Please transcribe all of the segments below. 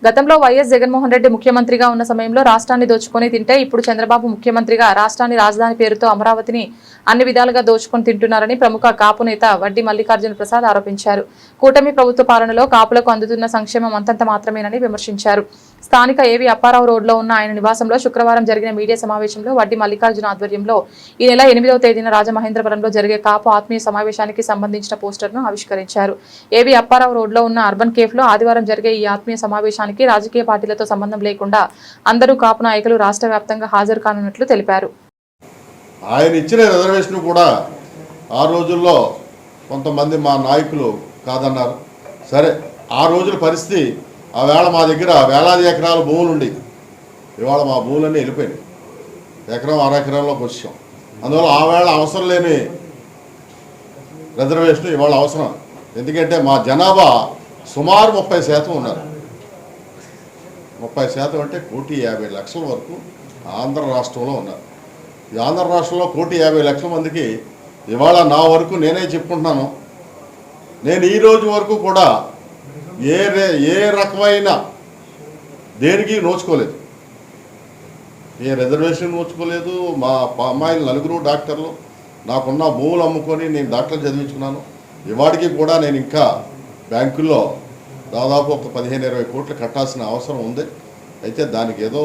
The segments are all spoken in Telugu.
గతంలో వైఎస్ జగన్మోహన్ రెడ్డి ముఖ్యమంత్రిగా ఉన్న సమయంలో రాష్ట్రాన్ని దోచుకొని తింటే ఇప్పుడు చంద్రబాబు ముఖ్యమంత్రిగా రాష్ట్రాన్ని రాజధాని పేరుతో అమరావతిని అన్ని విధాలుగా దోచుకొని తింటున్నారని ప్రముఖ కాపు నేత వడ్డీ మల్లికార్జున ప్రసాద్ ఆరోపించారు. కూటమి ప్రభుత్వ పాలనలో కాపులకు అందుతున్న సంక్షేమం అంతంత మాత్రమేనని విమర్శించారు. స్థానిక ఏవి అప్పారావు రోడ్లో ఉన్న ఆయన నివాసంలో శుక్రవారం జరిగిన మీడియా సమావేశంలో వడ్డీ మల్లికార్జున ఆధ్వర్యంలో ఈ నెల 8వ తేదీన రాజమహేంద్రవరంలో జరిగే కాపు ఆత్మీయ సమావేశానికి సంబంధించిన పోస్టర్ను ఆవిష్కరించారు. ఏవి అప్పారావు రోడ్లో ఉన్న అర్బన్ కేఫ్లో ఆదివారం జరిగే ఈ ఆత్మీయ సమావేశానికి రాజకీయ పార్టీలతో సంబంధం లేకుండా అందరూ కాపు నాయకులు రాష్ట్ర వ్యాప్తంగా హాజరు కానున్నట్లు తెలిపారు. ఆయన ఇచ్చిన రిజర్వేషన్ కూడా ఆ రోజుల్లో కొంతమంది మా నాయకులు కాదన్నారు. సరే, ఆ రోజుల పరిస్థితి ఆ వేళ మా దగ్గర వేలాది ఎకరాల భూములు ఉండి ఇవాళ మా భూములన్నీ వెళ్ళిపోయినాయి. ఎకరం అరెకరంలోకి వచ్చాం. అందువల్ల ఆ వేళ అవసరం లేని రిజర్వేషన్ ఇవాళ అవసరం. ఎందుకంటే మా జనాభా సుమారు 30% ఉన్నారు. 30% అంటే 1,50,00,000 వరకు ఆంధ్ర రాష్ట్రంలో ఉన్నారు. ఈ ఆంధ్ర రాష్ట్రంలో 1,50,00,000 మందికి ఇవాళ నా వరకు నేనే చెప్పుకుంటున్నాను, నేను ఈ రోజు వరకు కూడా ఏ రకమైన దేనికి నోచుకోలేదు. ఏ రిజర్వేషన్ నోచుకోలేదు. మా అమ్మాయిలు నలుగురు డాక్టర్లు, నాకున్న భూములు అమ్ముకొని నేను డాక్టర్ చదివించుకున్నాను. ఇవాటికి కూడా నేను ఇంకా బ్యాంకుల్లో దాదాపు ఒక 15-20 కోట్లు కట్టాల్సిన అవసరం ఉంది. అయితే దానికి ఏదో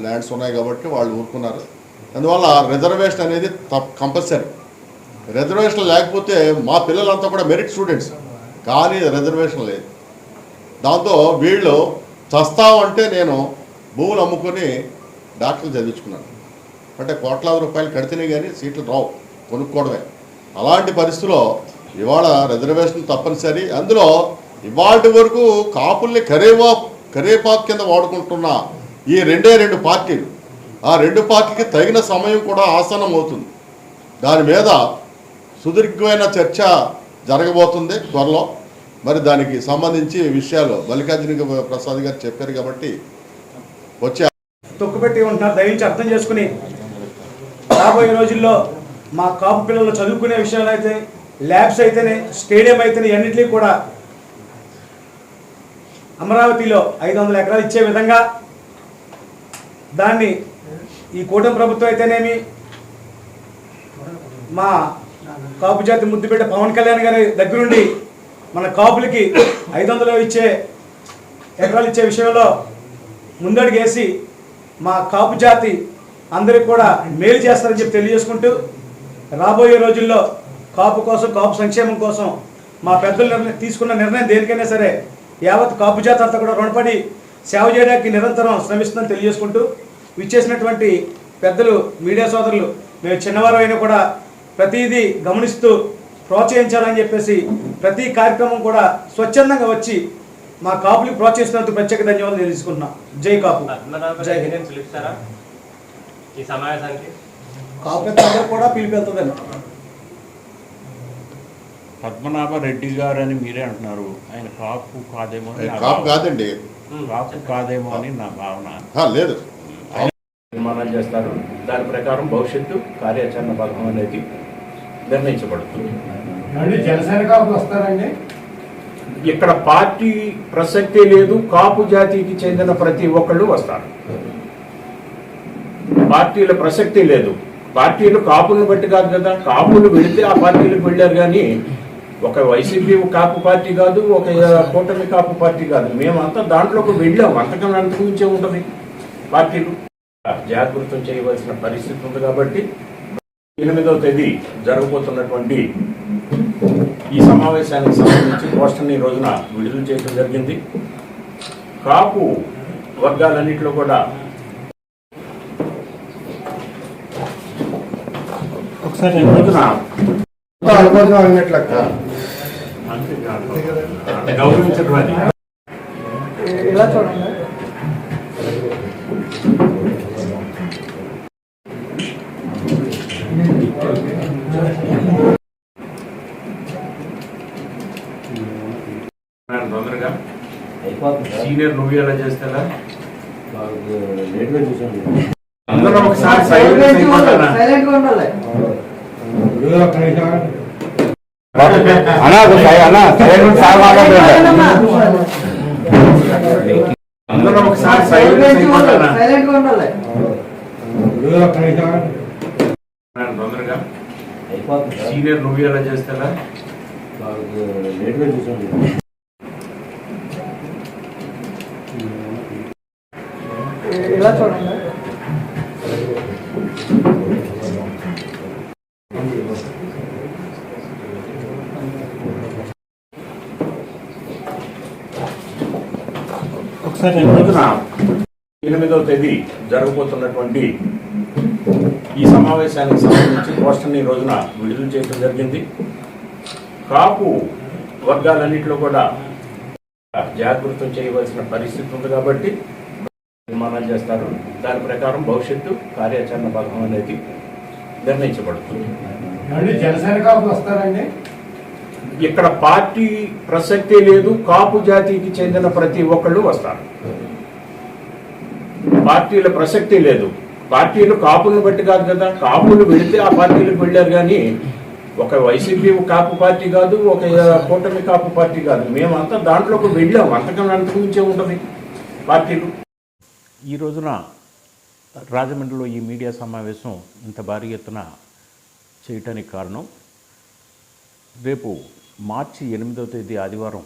ల్యాండ్స్ ఉన్నాయి కాబట్టి వాళ్ళు ఊరుకున్నారు. అందువల్ల రిజర్వేషన్ అనేది కంపల్సరీ. రిజర్వేషన్ లేకపోతే మా పిల్లలంతా కూడా మెరిట్ స్టూడెంట్స్, కానీ రిజర్వేషన్ లేదు. దాంతో వీళ్ళు చస్తామంటే నేను భూములు అమ్ముకొని డాక్టర్లు చదివించుకున్నాను. అంటే కోట్లాది రూపాయలు కడితేనే కానీ సీట్లు రావు, కొనుక్కోవడమే. అలాంటి పరిస్థితిలో ఇవాళ రిజర్వేషన్ తప్పనిసరి. అందులో ఇవాటి వరకు కాపుల్ని కరేపాకు కింద వాడుకుంటున్న ఈ రెండు పార్టీలు, ఆ రెండు పార్టీకి తగిన సమయం కూడా ఆసనం అవుతుంది. దాని మీద సుదీర్ఘమైన చర్చ జరగబోతుంది త్వరలో. మరి దానికి సంబంధించి విషయాలు మల్లికార్జున ప్రసాద్ గారు చెప్పారు కాబట్టి వచ్చే తొక్కుపెట్టి ఉంటున్నారు. దయించి అర్థం చేసుకుని రాబోయే రోజుల్లో మా కాపు పిల్లలు చదువుకునే విషయాలు అయితే, ల్యాబ్స్ అయితేనే, స్టేడియం అయితేనే, అన్నింటినీ కూడా అమరావతిలో 500 ఎకరాలు ఇచ్చే విధంగా దాన్ని ఈ కూటమి ప్రభుత్వం అయితేనేమి, మా కాపు జాతి ముద్దుబిడ్డ పవన్ కళ్యాణ్ గారి దగ్గరుండి మన కాపులకి 500 ఎకరాలు ఇచ్చే విషయంలో ముందడుగేసి మా కాపు జాతి అందరికి కూడా మేలు చేస్తారని చెప్పి తెలియజేసుకుంటూ, రాబోయే రోజుల్లో కాపు కోసం, కాపు సంక్షేమం కోసం మా పెద్దలు తీసుకున్న నిర్ణయం దేనికైనా సరే యావత్ కాపు జాతి అంతా కూడా రుణపడి సేవ చేయడానికి నిరంతరం శ్రమిస్తుందని తెలియజేసుకుంటూ, విచ్చేసినటువంటి పెద్దలు, మీడియా సోదరులు, మేము చిన్నవారు అయినా కూడా ప్రతిదీ గమనిస్తూ ప్రోత్సహించాలని చెప్పేసి ప్రతి కార్యక్రమం కూడా స్వచ్ఛందంగా వచ్చి మా కాపులకు ప్రోత్సహిస్తున్నందుకు ప్రత్యేక ధన్యవాదాలు తెలుసుకుంటున్నాం. జై కాపు. జై హింద్. కాపు అందరూ కూడా పిలిపెళ్తుందండి. పద్మనాభరెడ్డి గారు అని మీరే అంటున్నారు, ఆయన కాపు కాదేమో. కాపు కాదండి, కాపు కాదేమో అని నా భావన. లేదు, నిర్మాణం చేస్తారు. దాని ప్రకారం భవిష్యత్తు కార్యాచరణ భాగం అనేది నిర్ణయించబడుతుంది. జనసేన కాపులు వస్తారండి. ఇక్కడ పార్టీ ప్రసక్తే లేదు. కాపు జాతికి చెందిన ప్రతి ఒక్కళ్ళు వస్తారు. పార్టీల ప్రసక్తి లేదు. పార్టీలు కాపులను బట్టి కాదు కదా, కాపులు వెళితే ఆ పార్టీలకు వెళ్ళారు. కానీ ఒక వైసీపీ కాపు పార్టీ కాదు, ఒక కూటమి కాపు పార్టీ కాదు. మేమంతా దాంట్లోకి వెళ్ళాము. అంతకన్నా అంతకుమించే ఉంటుంది. పార్టీలు జాగృతం చేయవలసిన పరిస్థితి ఉంది. కాబట్టి 8వ తేదీ జరగబోతున్నటువంటి ఈ సమావేశానికి సంబంధించి పోస్టర్ని ఈ రోజున విడుదల చేయడం జరిగింది. కాపు వర్గాలన్నింటిలో కూడా ఒకసారి గౌరవించడం అది ఇలా చూడండి. తొందరగా సీనియర్ నువ్వు ఎలా చేస్తారా? అందరూ ఒకసారి సైలెంట్ ఉండాలి. అందరూ ఒకసారి సైలెంట్ గా ఉండాలి. తొందరగా సీనియర్ నువ్వు ఎలా చేస్తారా ఇలా చూడండి. రోజున 8వ తేదీ జరగబోతున్నటువంటి ఈ సమావేశానికి సంబంధించి పోస్టర్ని ఈ రోజున విడుదల చేయడం జరిగింది. కాపు వర్గాలన్నింటిలో కూడా జాగృతం చేయవలసిన పరిస్థితి ఉంది కాబట్టి నిర్మాణం చేస్తారు. దాని ప్రకారం భవిష్యత్తు కార్యాచరణ భాగం అనేది నిర్ణయించబడుతుంది. జనసేన కాపులు వస్తారండి. ఇక్కడ పార్టీ ప్రసక్తే లేదు. కాపు జాతికి చెందిన ప్రతి ఒక్కళ్ళు వస్తారు. పార్టీల ప్రసక్తి లేదు. పార్టీలు కాపులను బట్టి కాదు కదా, కాపులు వెళితే ఆ పార్టీలకు వెళ్ళారు కానీ ఒక వైసీపీ కాపు పార్టీ కాదు, ఒక కూటమి కాపు పార్టీ కాదు. మేమంతా దాంట్లోకి వెళ్ళాము. అంతకన్నా అంతకుమించే ఉంటుంది పార్టీలు. ఈ రోజున రాజమండ్రిలో ఈ మీడియా సమావేశం ఇంత భారీ ఎత్తున చేయటానికి కారణం, రేపు మార్చి 8వ తేదీ ఆదివారం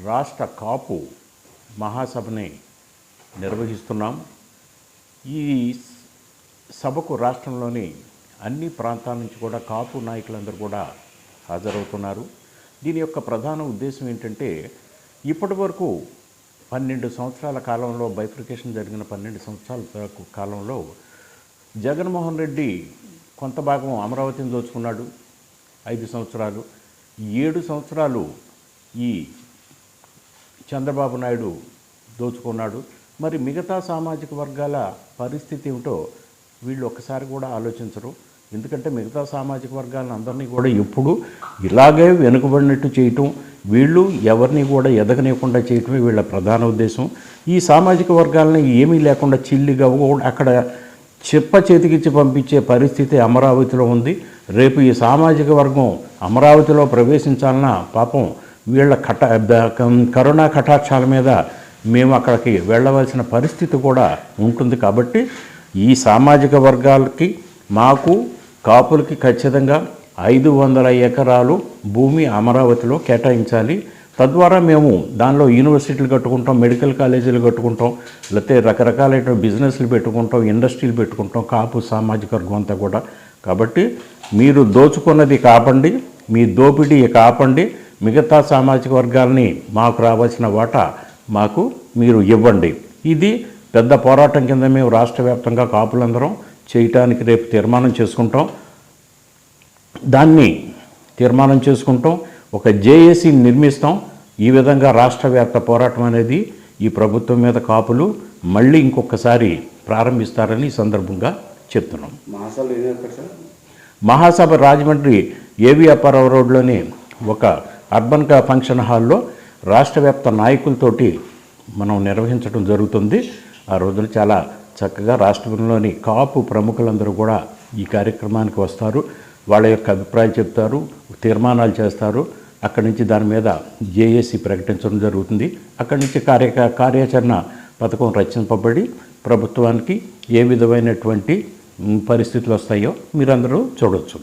రాష్ట్ర కాపు మహాసభని నిర్వహిస్తున్నాం. ఈ సభకు రాష్ట్రంలోని అన్ని ప్రాంతాల నుంచి కూడా కాపు నాయకులందరూ కూడా హాజరవుతున్నారు. దీని యొక్క ప్రధాన ఉద్దేశం ఏంటంటే, ఇప్పటి వరకు 12 సంవత్సరాల కాలంలో బైఫర్కేషన్ జరిగిన 12 సంవత్సరాల కాలంలో జగన్మోహన్ రెడ్డి కొంత భాగం అమరావతిని దోచుకున్నాడు. 5 సంవత్సరాలు, 7 సంవత్సరాలు ఈ చంద్రబాబు నాయుడు దోచుకున్నాడు. మరి మిగతా సామాజిక వర్గాల పరిస్థితి ఏమిటో వీళ్ళు ఒక్కసారి కూడా ఆలోచించరు. ఎందుకంటే మిగతా సామాజిక వర్గాలను అందరినీ కూడా ఎప్పుడు ఇలాగే వెనుకబడినట్టు చేయటం, వీళ్ళు ఎవరిని కూడా ఎదగనివ్వకుండా చేయటమే వీళ్ళ ప్రధాన ఉద్దేశం. ఈ సామాజిక వర్గాలని ఏమీ లేకుండా చిల్లిగా అక్కడ చెప్ప చేతికిచ్చి పంపించే పరిస్థితి అమరావతిలో ఉంది. రేపు ఈ సామాజిక వర్గం అమరావతిలో ప్రవేశించాలన్నా పాపం వీళ్ళ కరోనా కటాక్షాల మీద మేము అక్కడికి వెళ్ళవలసిన పరిస్థితి కూడా ఉంటుంది. కాబట్టి ఈ సామాజిక వర్గాలకి, మాకు కాపులకి ఖచ్చితంగా 500 ఎకరాలు భూమి అమరావతిలో కేటాయించాలి. తద్వారా మేము దానిలో యూనివర్సిటీలు కట్టుకుంటాం, మెడికల్ కాలేజీలు కట్టుకుంటాం, లేకపోతే రకరకాలైన బిజినెస్లు పెట్టుకుంటాం, ఇండస్ట్రీలు పెట్టుకుంటాం, కాపు సామాజిక వర్గం అంతా కూడా. కాబట్టి మీరు దోచుకున్నది కాపండి, మీ దోపిడీ కాపండి, మిగతా సామాజిక వర్గాలని మాకు రావాల్సిన వాటా మాకు మీరు ఇవ్వండి. ఇది పెద్ద పోరాటం కింద మేము రాష్ట్ర వ్యాప్తంగా కాపులందరం చేయటానికి రేపు తీర్మానం చేసుకుంటాం. దాన్ని తీర్మానం చేసుకుంటాం, ఒక జేఏసీ నిర్మిస్తాం. ఈ విధంగా రాష్ట్ర వ్యాప్త పోరాటం అనేది ఈ ప్రభుత్వం మీద కాపులు మళ్ళీ ఇంకొకసారి ప్రారంభిస్తారని ఈ సందర్భంగా చెప్తున్నాం. మహాసభ రాజమండ్రి ఏవి అప్పారావు రోడ్లోని ఒక అర్బన్ ఫంక్షన్ హాల్లో రాష్ట్ర వ్యాప్త నాయకులతోటి మనం నిర్వహించడం జరుగుతుంది. ఆ రోజులు చాలా చక్కగా రాష్ట్రంలోని కాపు ప్రముఖులందరూ కూడా ఈ కార్యక్రమానికి వస్తారు. వాళ్ళ యొక్క అభిప్రాయాలు చెప్తారు, తీర్మానాలు చేస్తారు. అక్కడి నుంచి దాని మీద జేఏసీ ప్రకటించడం జరుగుతుంది. అక్కడి నుంచి కార్యాచరణ పథకం రచింపబడి ప్రభుత్వానికి ఏ విధమైనటువంటి పరిస్థితులు వస్తాయో మీరందరూ చూడవచ్చు.